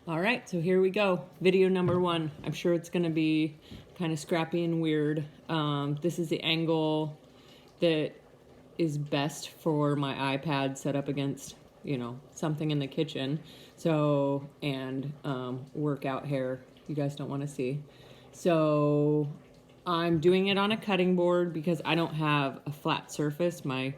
All right, so here we go. Video number 1. I'm sure it's going to be kind of scrappy and weird. This is the angle that is best for my iPad set up against, something in the kitchen. So, and workout hair you guys don't want to see. So I'm doing it on a cutting board because I don't have a flat surface. My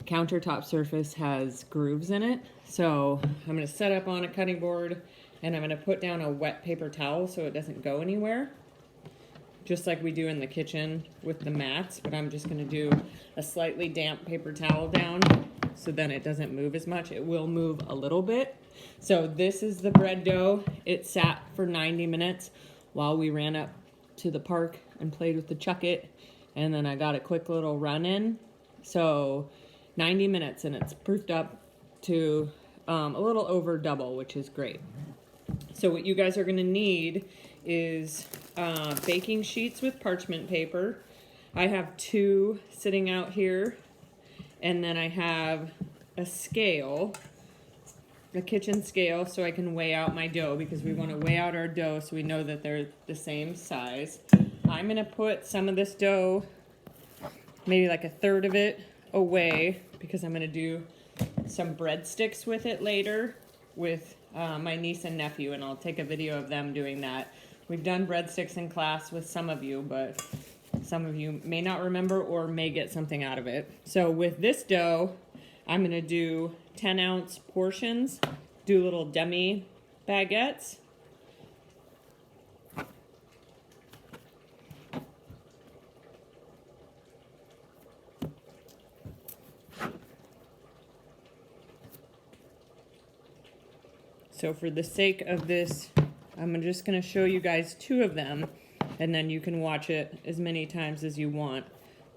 countertop surface has grooves in it. So I'm going to set up on a cutting board and I'm going to put down a wet paper towel so it doesn't go anywhere, just like we do in the kitchen with the mats, but I'm just going to do a slightly damp paper towel down so then it doesn't move as much. It will move a little bit. So this is the bread dough. It sat for 90 minutes while we ran up to the park and played with the Chuck-It, and then I got a quick little run in. So 90 minutes, and it's proofed up to a little over double, which is great. So what you guys are going to need is baking sheets with parchment paper. I have 2 sitting out here, and then I have a scale, a kitchen scale, so I can weigh out my dough, because we want to weigh out our dough so we know that they're the same size. I'm going to put some of this dough, maybe like a third of it, away, because I'm going to do some breadsticks with it later with my niece and nephew, and I'll take a video of them doing that. We've done breadsticks in class with some of you, but some of you may not remember or may get something out of it. So with this dough, I'm going to do 10-ounce portions, do little demi baguettes. So for the sake of this, I'm just going to show you guys 2 of them, and then you can watch it as many times as you want.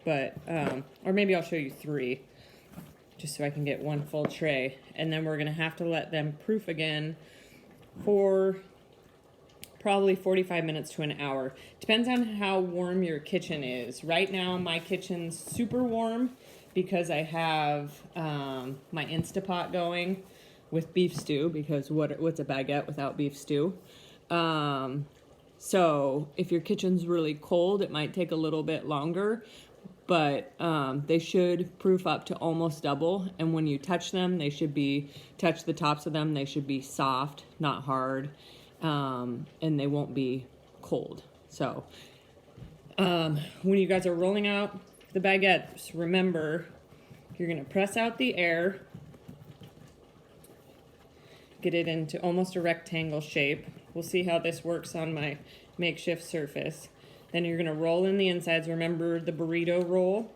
But, or maybe I'll show you 3, just so I can get 1 full tray. And then we're going to have to let them proof again for probably 45 minutes to an hour. Depends on how warm your kitchen is. Right now, my kitchen's super warm because I have my Instapot going with beef stew, because what's a baguette without beef stew? So if your kitchen's really cold, it might take a little bit longer, but they should proof up to almost double. And when you touch them, touch the tops of them, they should be soft, not hard, and they won't be cold. So when you guys are rolling out the baguettes, remember, you're gonna press out the air, get it into almost a rectangle shape. We'll see how this works on my makeshift surface. Then you're going to roll in the insides. Remember the burrito roll.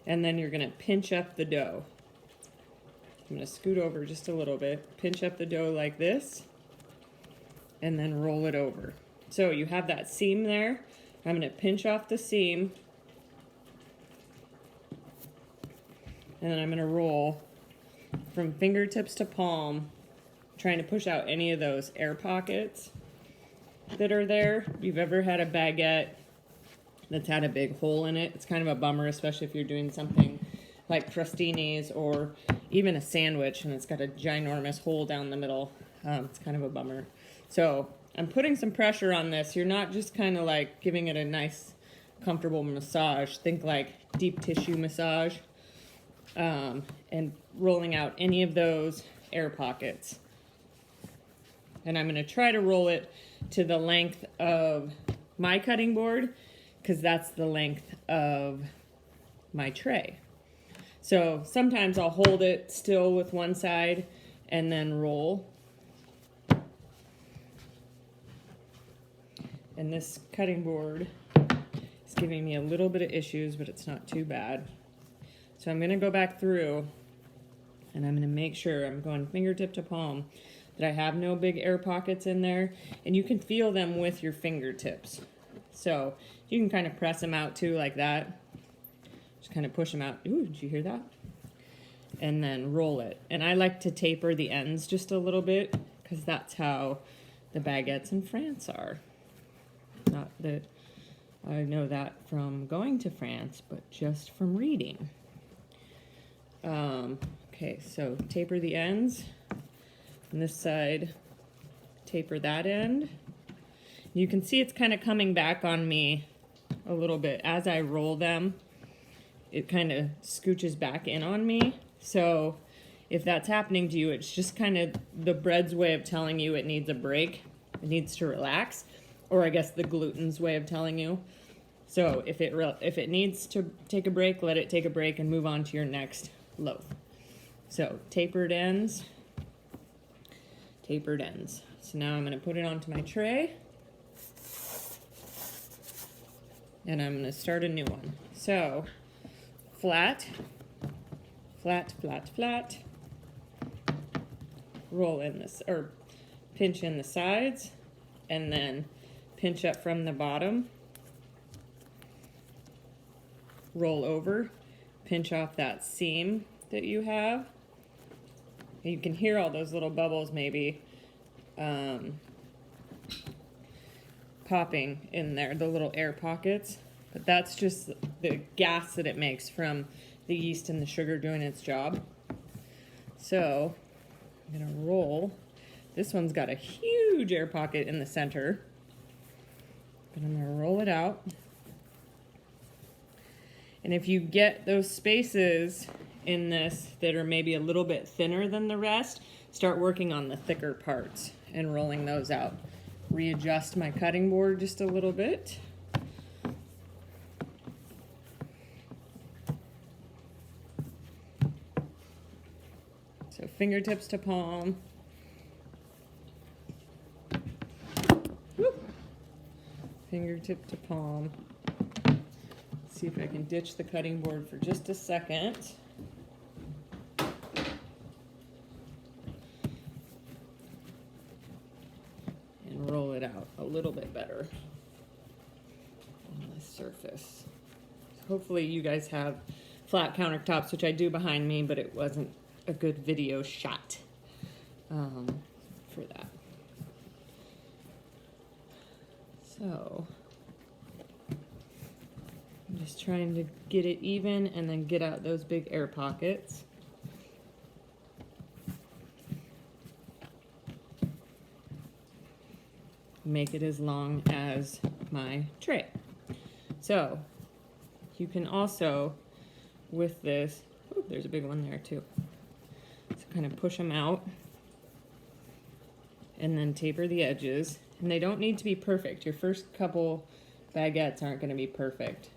And then you're going to pinch up the dough. I'm going to scoot over just a little bit. Pinch up the dough like this. And then roll it over. So you have that seam there. I'm going to pinch off the seam. And then I'm going to roll from fingertips to palm, trying to push out any of those air pockets that are there. If you've ever had a baguette that's had a big hole in it, it's kind of a bummer, especially if you're doing something like crostinis or even a sandwich and it's got a ginormous hole down the middle. It's kind of a bummer. So I'm putting some pressure on this. You're not just kind of like giving it a nice, comfortable massage. Think like deep tissue massage. And rolling out any of those air pockets. And I'm going to try to roll it to the length of my cutting board, because that's the length of my tray. So sometimes I'll hold it still with one side and then roll. And this cutting board is giving me a little bit of issues, but it's not too bad. So I'm going to go back through and I'm going to make sure I'm going fingertip to palm that I have no big air pockets in there. And you can feel them with your fingertips. So you can kind of press them out too, like that. Just kind of push them out. Ooh, did you hear that? And then roll it. And I like to taper the ends just a little bit, because that's how the baguettes in France are. Not that I know that from going to France, but just from reading. Okay, so taper the ends. And this side, taper that end. You can see it's kind of coming back on me a little bit. As I roll them, it kind of scooches back in on me. So if that's happening to you, it's just kind of the bread's way of telling you it needs a break. It needs to relax. Or I guess the gluten's way of telling you. So if it needs to take a break, let it take a break and move on to your next loaf. So tapered ends, tapered ends. So now I'm going to put it onto my tray. And I'm going to start a new one. So flat, flat, flat, flat. Roll in this, or pinch in the sides, and then pinch up from the bottom. Roll over, pinch off that seam that you have. You can hear all those little bubbles maybe popping in there, the little air pockets. But that's just the gas that it makes from the yeast and the sugar doing its job. So I'm gonna roll. This one's got a huge air pocket in the center. But I'm gonna roll it out. And if you get those spaces in this that are maybe a little bit thinner than the rest, start working on the thicker parts and rolling those out. Readjust my cutting board just a little bit. So fingertips to palm. Whoop. Fingertip to palm. See if I can ditch the cutting board for just a second. And roll it out a little bit better on the surface. Hopefully you guys have flat countertops, which I do behind me, but it wasn't a good video shot for that. So I'm just trying to get it even and then get out those big air pockets. Make it as long as my tray. So you can also, with this, oh, there's a big one there too. So kind of push them out and then taper the edges. And they don't need to be perfect. Your first couple baguettes aren't going to be perfect.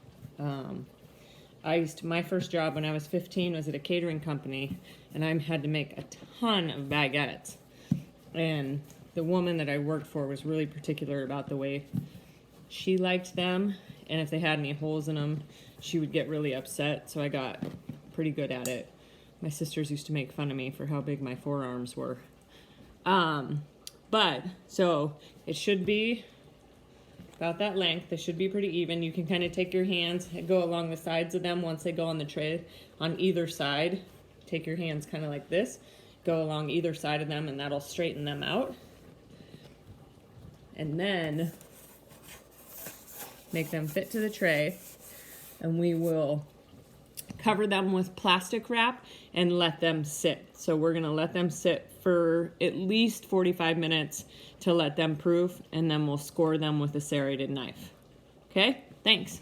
My first job when I was 15 was at a catering company, and I had to make a ton of baguettes. And the woman that I worked for was really particular about the way she liked them, and if they had any holes in them, she would get really upset, so I got pretty good at it. My sisters used to make fun of me for how big my forearms were. So it should be about that length. They should be pretty even. You can kind of take your hands and go along the sides of them once they go on the tray on either side. Take your hands kind of like this, go along either side of them, and that'll straighten them out. And then make them fit to the tray, and we will cover them with plastic wrap and let them sit. So we're gonna let them sit for at least 45 minutes to let them proof, and then we'll score them with a serrated knife. Okay, thanks.